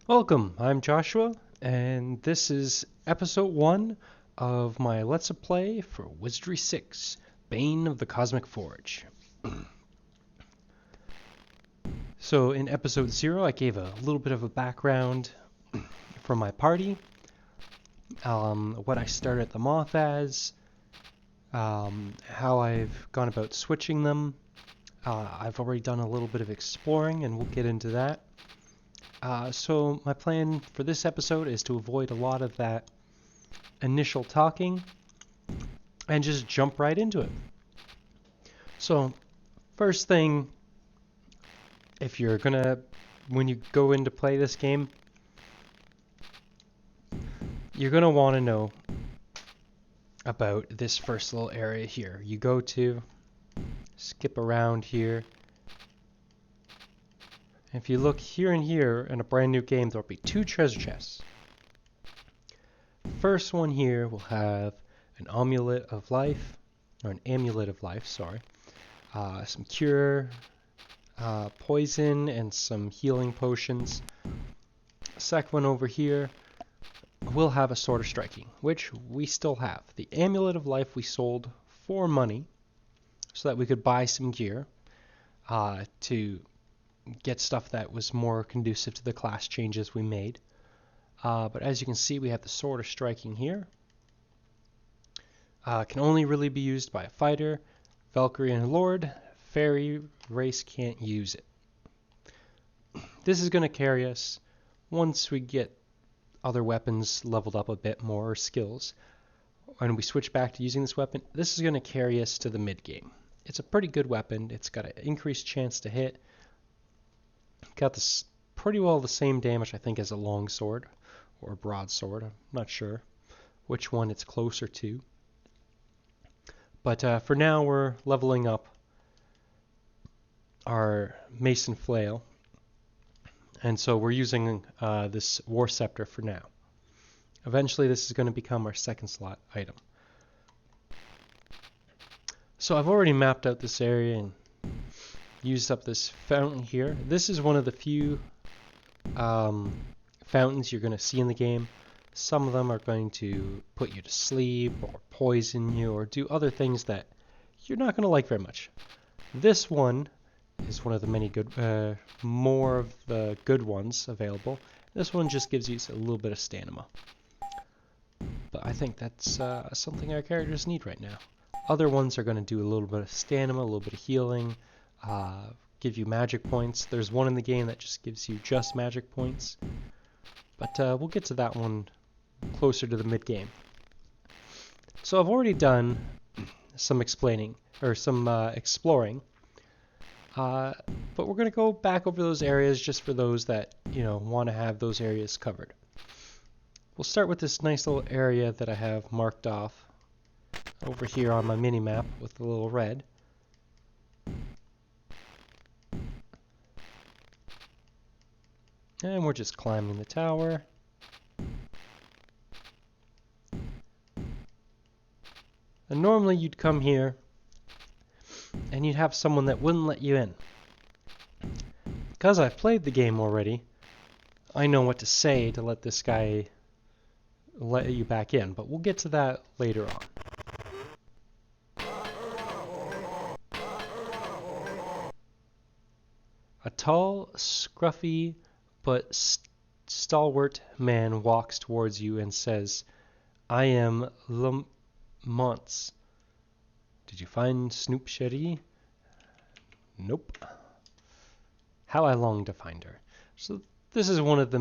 Welcome, I'm Joshua, and this is episode 1 of my Let's Play for Wizardry 6, Bane of the Cosmic Forge. So in episode 0, I gave a little bit of a background from my party, what I started them off as, how I've gone about switching them. I've already done a little bit of exploring, and we'll get into that. So my plan for this episode is to avoid a lot of that initial talking and just jump right into it. So first thing, when you go in to play this game, you're gonna want to know about this first little area here. You go to, skip around here. If you look here and here in a brand new game, there'll be 2 treasure chests. First one here will have an amulet of life, sorry. Some cure, poison, and some healing potions. Second one over here will have a sword of striking, which we still have. The amulet of life we sold for money so that we could buy some gear to get stuff that was more conducive to the class changes we made. But as you can see, we have the sword of striking here. Can only really be used by a fighter, Valkyrie and Lord. Fairy race can't use it. This is going to carry us once we get other weapons leveled up a bit more, or skills. When we switch back to using this weapon, this is going to carry us to the mid-game. It's a pretty good weapon. It's got an increased chance to hit. Got this pretty well the same damage, I think, as a long sword or a broadsword. I'm not sure which one it's closer to. But for now, we're leveling up our Mason Flail. And so we're using this War Scepter for now. Eventually, this is going to become our second slot item. So I've already mapped out this area and used up this fountain here. This is one of the few fountains you're going to see in the game. Some of them are going to put you to sleep or poison you or do other things that you're not going to like very much. This one is one of the many good, more of the good ones available. This one just gives you a little bit of stamina. But I think that's something our characters need right now. Other ones are going to do a little bit of stamina, a little bit of healing, give you magic points. There's one in the game that just gives you just magic points. But we'll get to that one closer to the mid-game. So I've already done some explaining, or some exploring. But we're going to go back over those areas just for those that, want to have those areas covered. We'll start with this nice little area that I have marked off over here on my mini-map with the little red. And we're just climbing the tower. And normally you'd come here and you'd have someone that wouldn't let you in. Because I've played the game already, I know what to say to let this guy let you back in, but we'll get to that later on. A tall, scruffy, but stalwart man walks towards you and says, "I am Lamont. Did you find Snoop Sherry?" Nope. How I long to find her. So this is one of the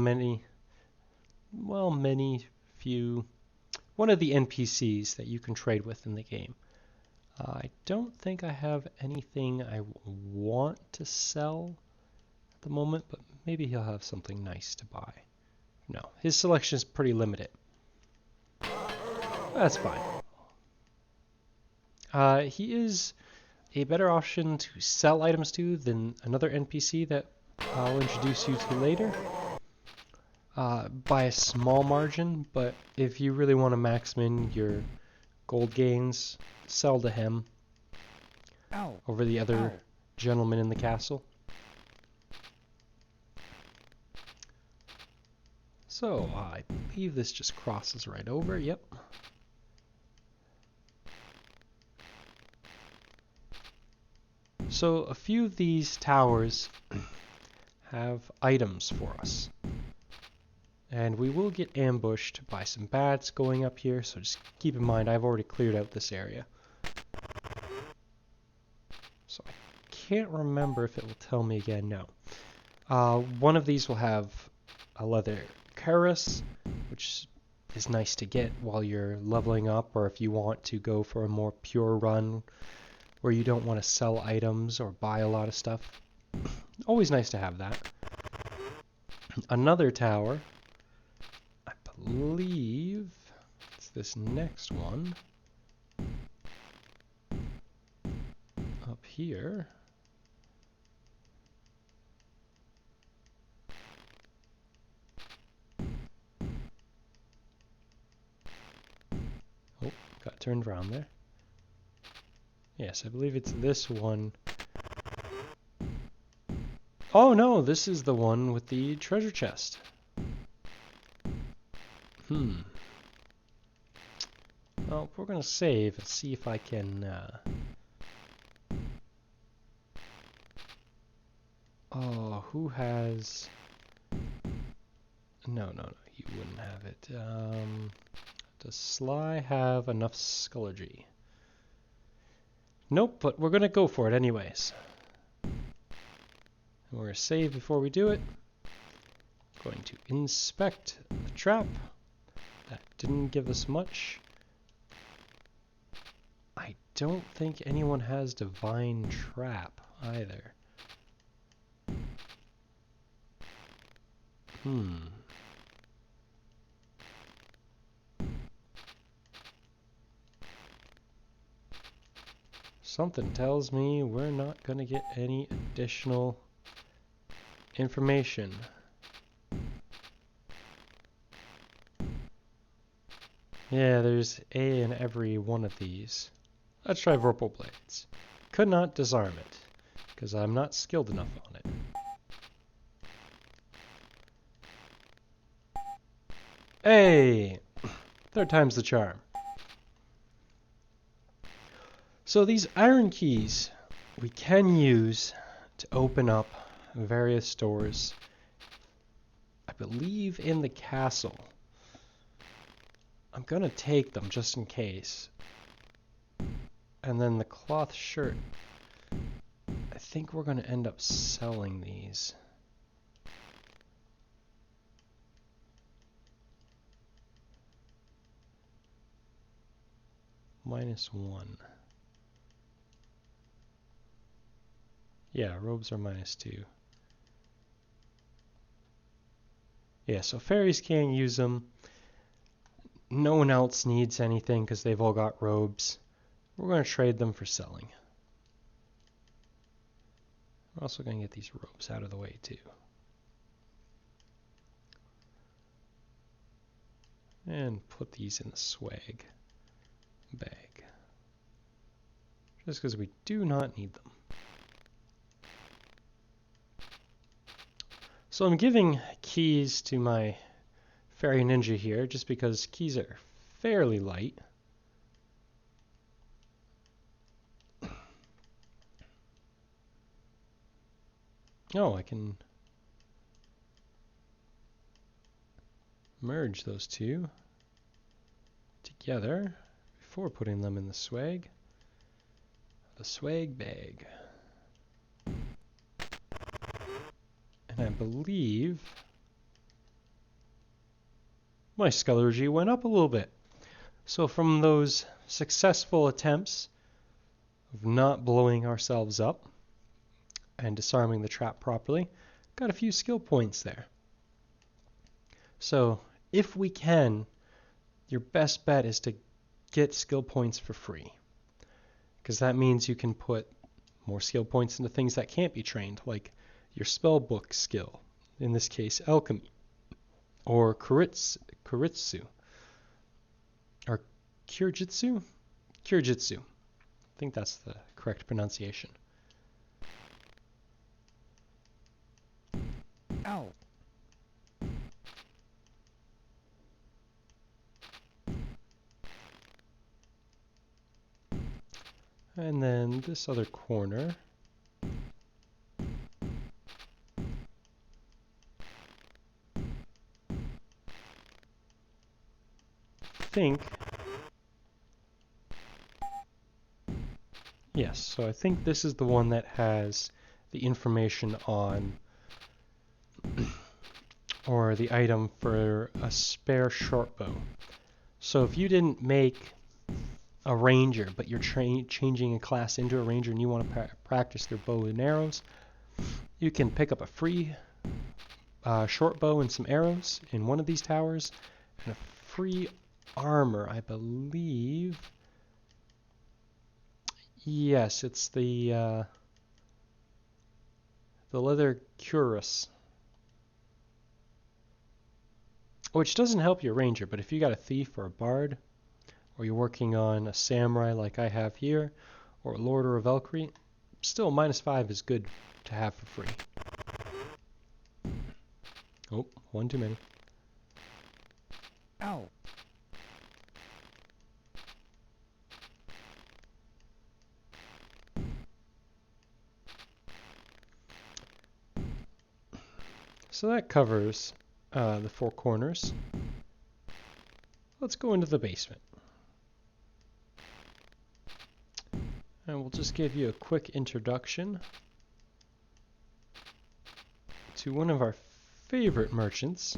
one of the NPCs that you can trade with in the game. I don't think I have anything I want to sell at the moment, but maybe he'll have something nice to buy. No, his selection is pretty limited. That's fine. He is a better option to sell items to than another NPC that I'll introduce you to later. By a small margin, but if you really want to maximize your gold gains, sell to him over the other gentleman in the castle. So I believe this just crosses right over. Yep. So a few of these towers have items for us. And we will get ambushed by some bats going up here, so just keep in mind I've already cleared out this area. So I can't remember if it will tell me again. No. One of these will have a leather cuirass, which is nice to get while you're leveling up, or if you want to go for a more pure run where you don't want to sell items or buy a lot of stuff. Always nice to have that. Another tower, I believe it's this next one up here. Oh, got turned around there. Yes, I believe it's this one. Oh no, this is the one with the treasure chest. Well, we're gonna save and see if I can, Oh, who has... No, you wouldn't have it. Does Sly have enough Skulldry? Nope, but we're gonna go for it anyways. And we're gonna save before we do it. Going to inspect the trap. That didn't give us much. I don't think anyone has Divine Trap either. Something tells me we're not going to get any additional information. Yeah, there's A in every one of these. Let's try Vorpal Blades. Could not disarm it, because I'm not skilled enough on it. Hey! Third time's the charm. So these iron keys we can use to open up various doors. I believe in the castle. I'm gonna take them just in case. And then the cloth shirt. I think we're gonna end up selling these. -1. Yeah, robes are -2. Yeah, so fairies can't use them. No one else needs anything because they've all got robes. We're going to trade them for selling. We're also going to get these robes out of the way too. And put these in the swag bag. Just because we do not need them. So I'm giving keys to my fairy ninja here just because keys are fairly light. Oh, I can merge those two together before putting them in the swag bag. And I believe my Skulldry went up a little bit. So from those successful attempts of not blowing ourselves up and disarming the trap properly, got a few skill points there. So if we can, your best bet is to get skill points for free, because that means you can put more skill points into things that can't be trained, like your spellbook skill, in this case alchemy, or kuritsu, or kyujitsu? Kyujitsu. I think that's the correct pronunciation. Ow. And then this other corner. Yes, so I think this is the one that has the information on or the item for a spare short bow. So if you didn't make a ranger, but you're changing a class into a ranger and you want to practice their bow and arrows, you can pick up a free short bow and some arrows in one of these towers, and a free armor, I believe. Yes, it's the leather cuirass, which doesn't help your ranger, but if you got a thief or a bard, or you're working on a samurai like I have here, or a lord or a Valkyrie, still -5 is good to have for free. Oh, one too many. Ow. So that covers the four corners. Let's go into the basement. And we'll just give you a quick introduction to one of our favorite merchants.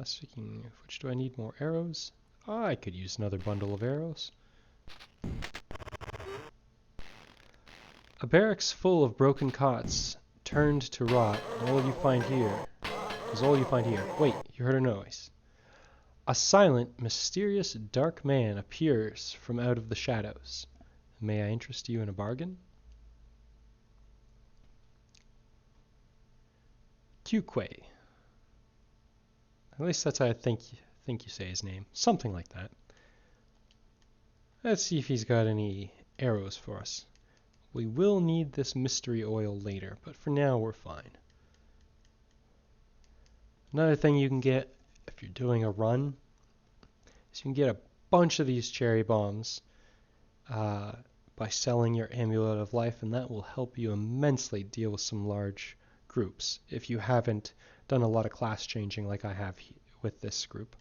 Speaking of which, do I need more arrows? I could use another bundle of arrows. A barracks full of broken cots turned to rot. All you find here is all you find here. Wait, you heard a noise. A silent, mysterious, dark man appears from out of the shadows. May I interest you in a bargain? Quay. At least that's how I think you say his name. Something like that. Let's see if he's got any arrows for us. We will need this mystery oil later, but for now we're fine. Another thing you can get if you're doing a run is you can get a bunch of these cherry bombs by selling your Amulet of Life, and that will help you immensely deal with some large groups if you haven't done a lot of class changing like I have with this group.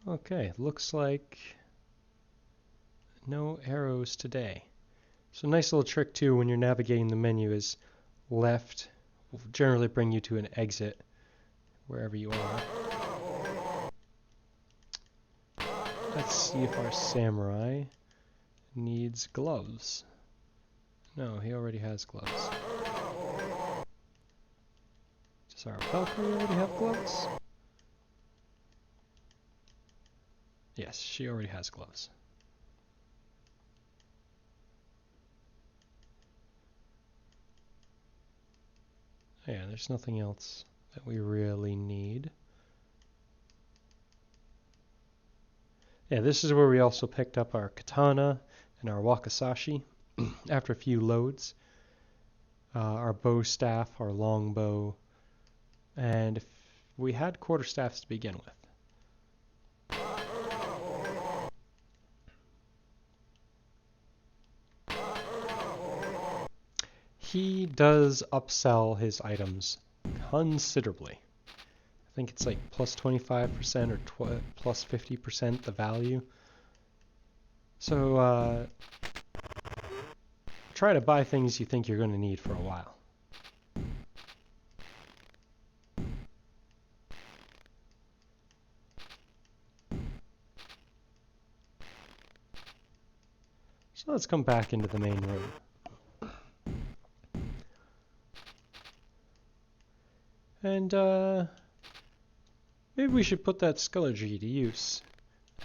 Okay, looks like no arrows today. So nice little trick too when you're navigating the menu is left will generally bring you to an exit wherever you are. Let's see if our samurai needs gloves. No, he already has gloves. Does our Valkyrie already have gloves? Yes, she already has gloves. Yeah, there's nothing else that we really need. Yeah, this is where we also picked up our katana and our wakizashi after a few loads. Our bow staff, our long bow, and if we had quarterstaffs to begin with. He does upsell his items considerably. I think it's like plus 25% or plus 50% the value. So try to buy things you think you're going to need for a while. So let's come back into the main room. And maybe we should put that Scullergy to use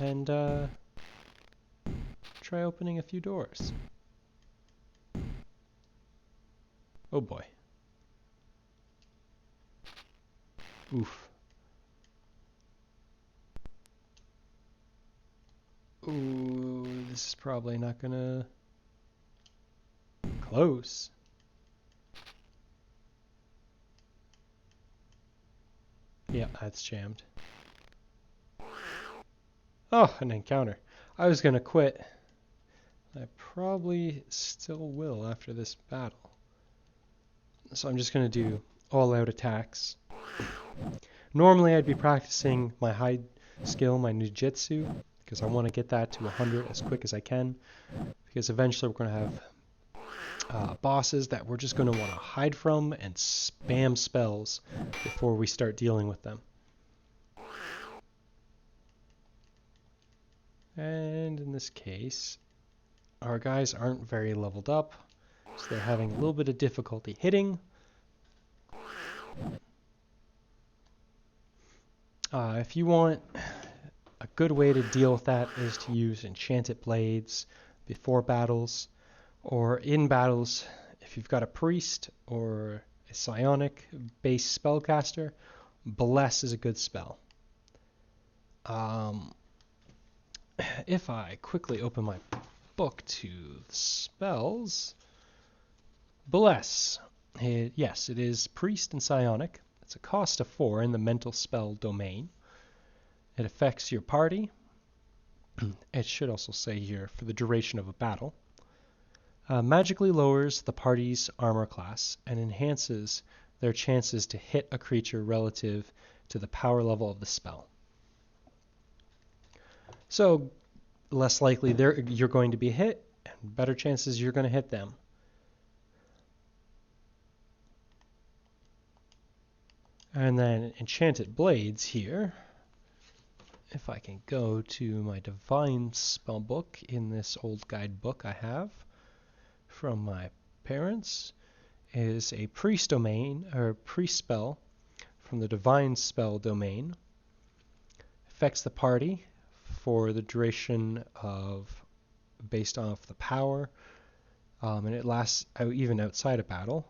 and try opening a few doors. Oh boy. Oof. Ooh, this is probably not gonna... Close. Yeah, that's jammed. Oh, an encounter. I was going to quit. I probably still will after this battle. So I'm just going to do all-out attacks. Normally I'd be practicing my hide skill, my ninjutsu, because I want to get that to 100 as quick as I can. Because eventually we're going to have bosses that we're just going to want to hide from and spam spells before we start dealing with them. And in this case, our guys aren't very leveled up, so they're having a little bit of difficulty hitting. If you want, a good way to deal with that is to use enchanted blades before battles, or in battles. If you've got a priest or a psionic base spellcaster, bless is a good spell. If I quickly open my book to the spells, bless. Yes, it is priest and psionic. It's a cost of 4 in the mental spell domain. It affects your party. It should also say here for the duration of a battle. Magically lowers the party's armor class and enhances their chances to hit a creature relative to the power level of the spell. So, less likely you're going to be hit, and better chances you're going to hit them. And then enchanted blades here. If I can go to my divine spell book in this old guidebook I have from my parents, is a priest domain or priest spell from the divine spell domain. Affects the party for the duration of based off the power, and it lasts even outside of battle.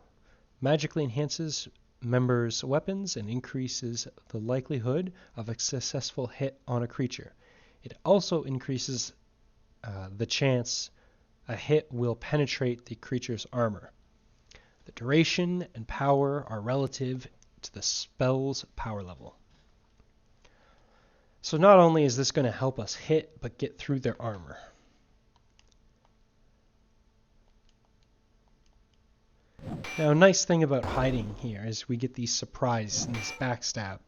Magically enhances members' weapons and increases the likelihood of a successful hit on a creature. It also increases the chance a hit will penetrate the creature's armor. The duration and power are relative to the spell's power level. So not only is this going to help us hit, but get through their armor. Now, a nice thing about hiding here is we get these surprise and these backstab.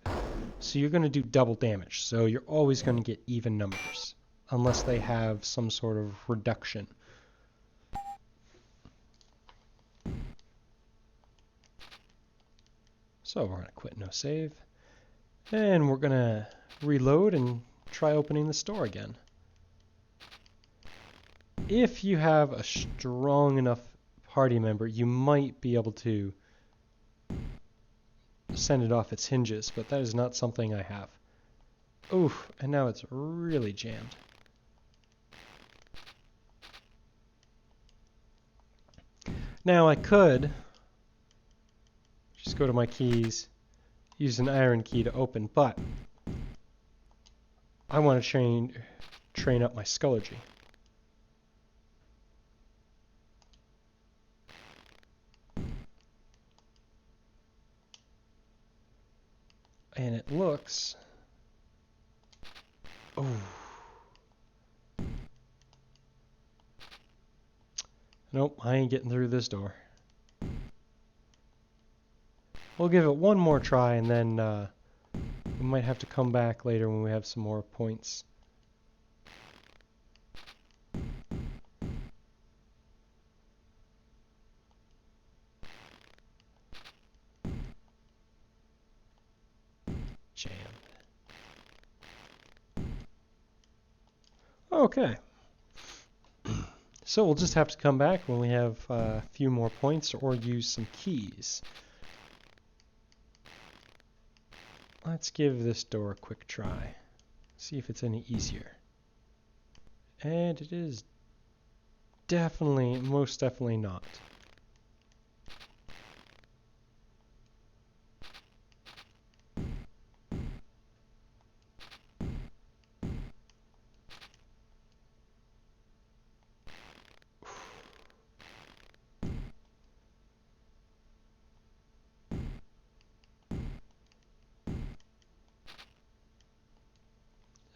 So you're going to do double damage. So you're always going to get even numbers, unless they have some sort of reduction. So we're going to quit no save. And we're going to reload and try opening the store again. If you have a strong enough party member, you might be able to send it off its hinges, but that is not something I have. Oof, and now it's really jammed. Now I could just go to my keys, use an iron key to open, but I want to train up my Skullergy. And it looks... Oh. Nope, I ain't getting through this door. We'll give it one more try, and then we might have to come back later when we have some more points. Jam. Okay. So we'll just have to come back when we have a few more points or use some keys. Let's give this door a quick try. See if it's any easier. And it is definitely, most definitely not.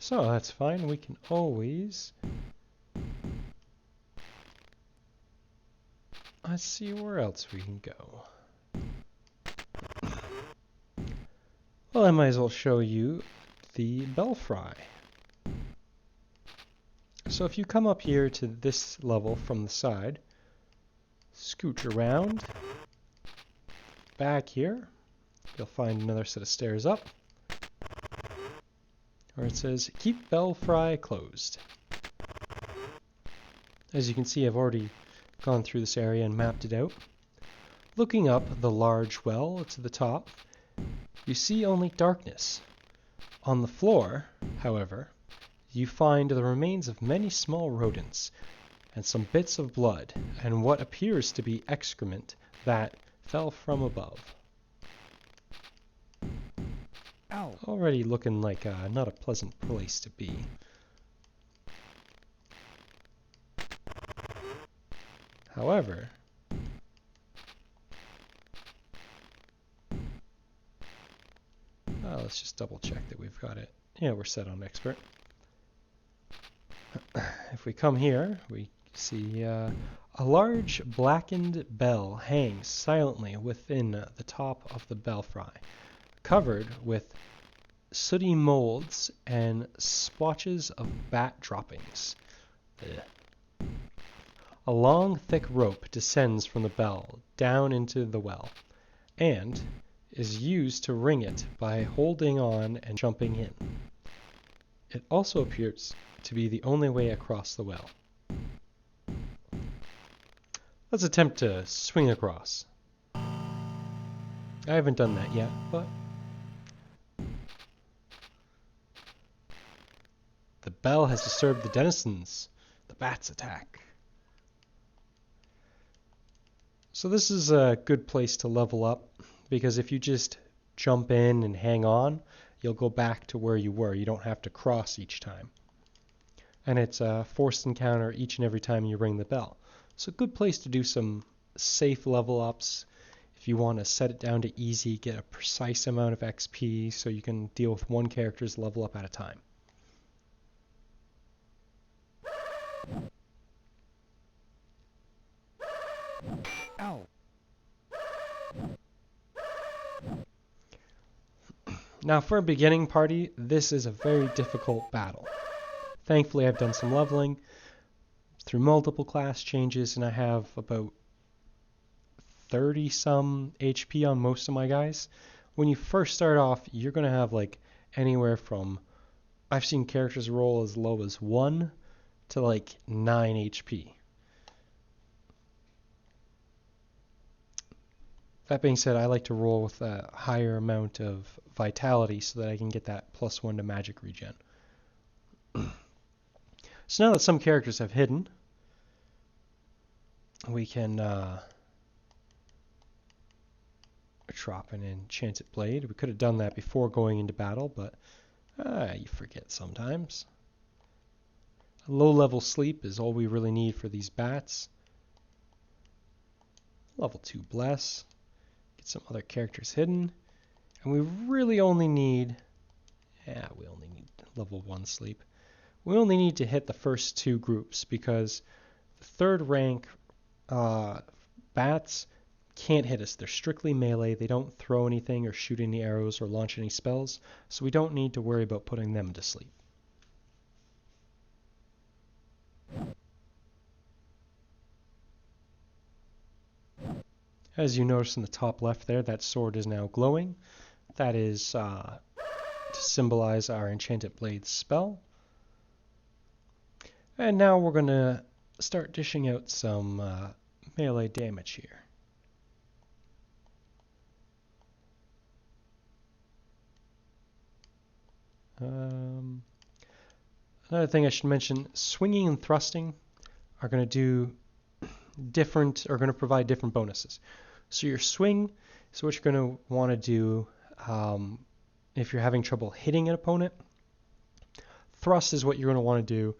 So that's fine. We can always... Let's see where else we can go. Well, I might as well show you the belfry. So if you come up here to this level from the side, scooch around, back here, you'll find another set of stairs up, where it says, keep belfry closed. As you can see, I've already gone through this area and mapped it out. Looking up the large well to the top, you see only darkness. On the floor, however, you find the remains of many small rodents, and some bits of blood, and what appears to be excrement that fell from above. Ow. Already looking like not a pleasant place to be. However, let's just double check that we've got it. Yeah, we're set on expert. If we come here, we see a large blackened bell hangs silently within the top of the belfry, covered with sooty molds and splotches of bat droppings. Ugh. A long, thick rope descends from the bell down into the well, and is used to ring it by holding on and jumping in. It also appears to be the only way across the well. Let's attempt to swing across. I haven't done that yet, but the bell has disturbed the denizens. The bats attack. So this is a good place to level up, because if you just jump in and hang on, you'll go back to where you were. You don't have to cross each time. And it's a forced encounter each and every time you ring the bell. So a good place to do some safe level ups. If you want to set it down to easy, get a precise amount of XP so you can deal with one character's level up at a time. Ow. Now for a beginning party, this is a very difficult battle. Thankfully I've done some leveling through multiple class changes, and I have about 30 some HP on most of my guys. When you first start off, you're going to have like anywhere from, I've seen characters roll as low as 1 to like 9 HP. That being said, I like to roll with a higher amount of vitality so that I can get that +1 to magic regen. So now that some characters have hidden, we can drop an enchanted blade. We could have done that before going into battle, but you forget sometimes. A low-level sleep is all we really need for these bats. Level 2 bless. Get some other characters hidden. And we really only need... we only need level 1 sleep. We only need to hit the first 2 groups, because the third rank bats can't hit us. They're strictly melee. They don't throw anything or shoot any arrows or launch any spells, so we don't need to worry about putting them to sleep. As you notice in the top left there, that sword is now glowing. That is to symbolize our Enchanted Blade spell. And now we're going to start dishing out some melee damage here. Another thing I should mention, swinging and thrusting are going to provide different bonuses. So your swing is what you're going to want to do if you're having trouble hitting an opponent. Thrust is what you're going to want to do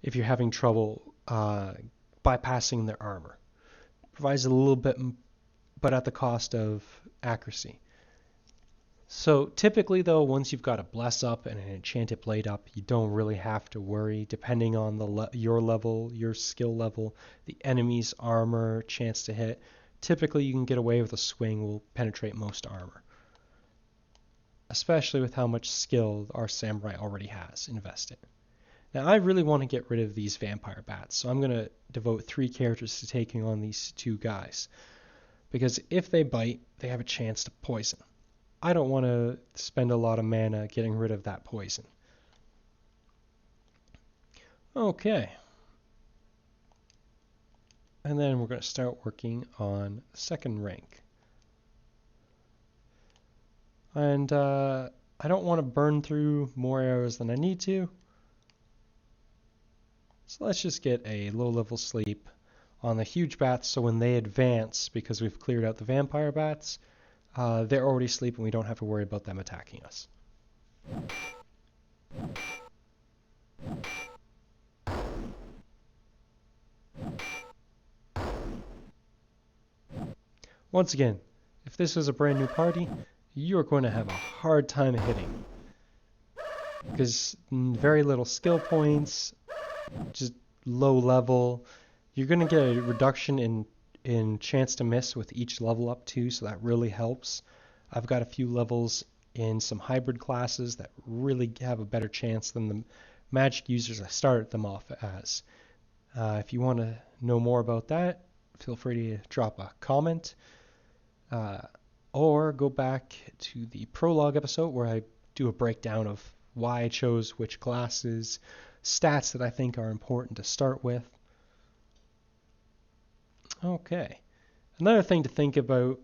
if you're having trouble bypassing their armor. Provides a little bit, but at the cost of accuracy. So typically though, once you've got a bless up and an enchanted blade up, you don't really have to worry depending on your level, your skill level, the enemy's armor, chance to hit. Typically you can get away with a swing will penetrate most armor, especially with how much skill our samurai already has invested. Now I really want to get rid of these vampire bats, so I'm going to devote 3 characters to taking on these 2 guys, because if they bite, they have a chance to poison. I don't want to spend a lot of mana getting rid of that poison. Okay. And then we're going to start working on 2nd rank. And I don't want to burn through more arrows than I need to. So let's just get a low level sleep on the huge bats, so when they advance, because we've cleared out the vampire bats, they're already asleep and we don't have to worry about them attacking us. Once again, if this is a brand new party, you're going to have a hard time hitting, because very little skill points, just low level. You're going to get a reduction in chance to miss with each level up too, so that really helps. I've got a few levels in some hybrid classes that really have a better chance than the magic users I started them off as. If you want to know more about that, feel free to drop a comment, or go back to the prologue episode where I do a breakdown of why I chose which classes, stats that I think are important to start with. Okay. Another thing to think about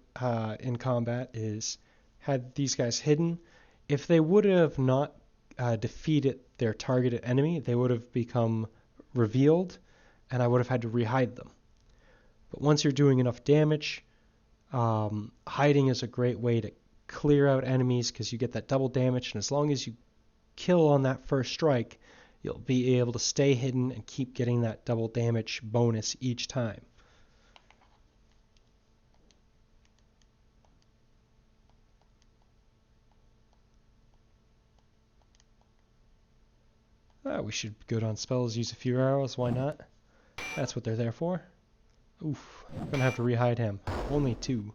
in combat is, had these guys hidden, if they would have not defeated their targeted enemy, they would have become revealed, and I would have had to rehide them. But once you're doing enough damage, hiding is a great way to clear out enemies, because you get that double damage, and as long as you kill on that first strike, you'll be able to stay hidden and keep getting that double damage bonus each time. We should be good on spells, use a few arrows, why not? That's what they're there for. Oof, I'm gonna have to rehide him. Only 2.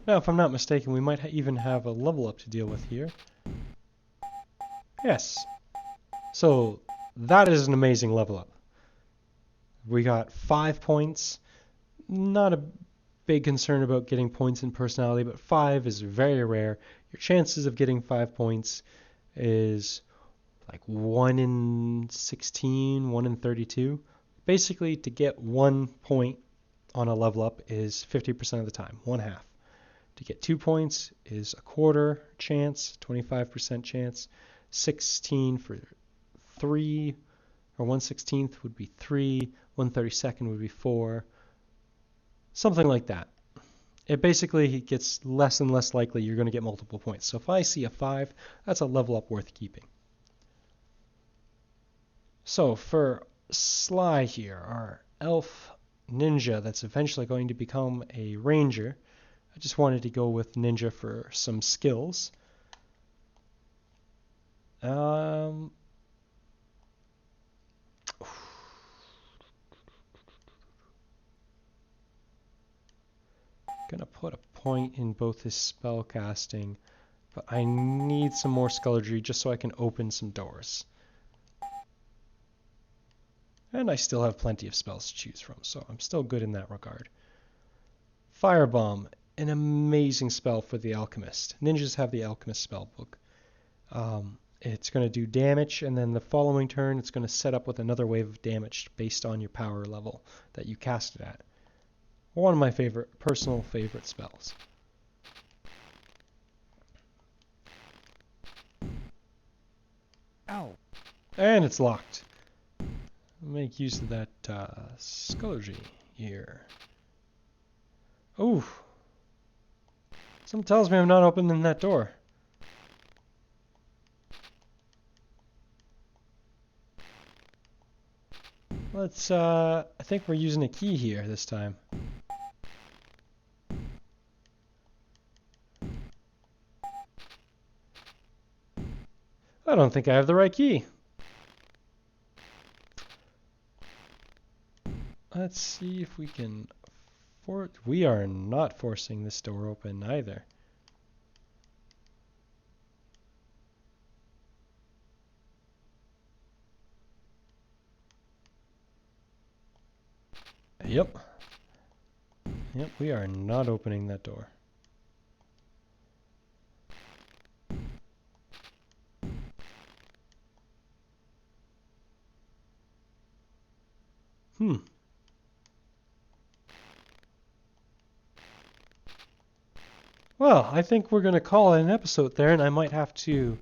Now, if I'm not mistaken, we might even have a level up to deal with here. Yes. So, that is an amazing level up. We got 5 points. Not a big concern about getting points in personality, but 5 is very rare. Your chances of getting 5 points is like 1 in 16, 1 in 32. Basically, to get 1 point on a level up is 50% of the time, 1/2. To get 2 points is a quarter chance, 25% chance. 16 for 3, or 1/16 would be 3, 1/32 would be 4, something like that. It basically gets less and less likely you're going to get multiple points. So if I see a 5, that's a level up worth keeping. So for Sly here, our elf ninja that's eventually going to become a ranger, I just wanted to go with ninja for some skills. Gonna put a point in both his spell casting, but I need some more skulldry just so I can open some doors. And I still have plenty of spells to choose from, so I'm still good in that regard. Firebomb, an amazing spell for the alchemist. Ninjas have the alchemist spell book. It's going to do damage, and then the following turn it's going to set up with another wave of damage based on your power level that you cast it at. One of my personal favorite spells. Ow. And it's locked. Make use of that skulldry here. Ooh. Something tells me I'm not opening that door. Let's, I think we're using a key here this time. I don't think I have the right key. Let's see if we can... We are not forcing this door open either. Yep. Yep, we are not opening that door. Well, I think we're going to call it an episode there, and I might have to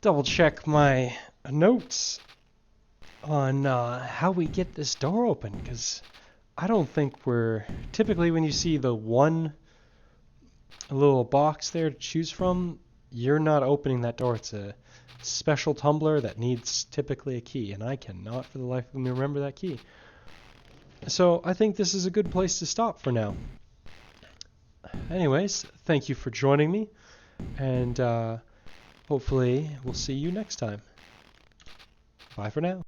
double check my notes on how we get this door open, because I don't think we're... Typically when you see the one little box there to choose from, you're not opening that door. It's a special tumbler that needs typically a key, and I cannot for the life of me remember that key. So I think this is a good place to stop for now. Anyways, thank you for joining me, and hopefully we'll see you next time. Bye for now.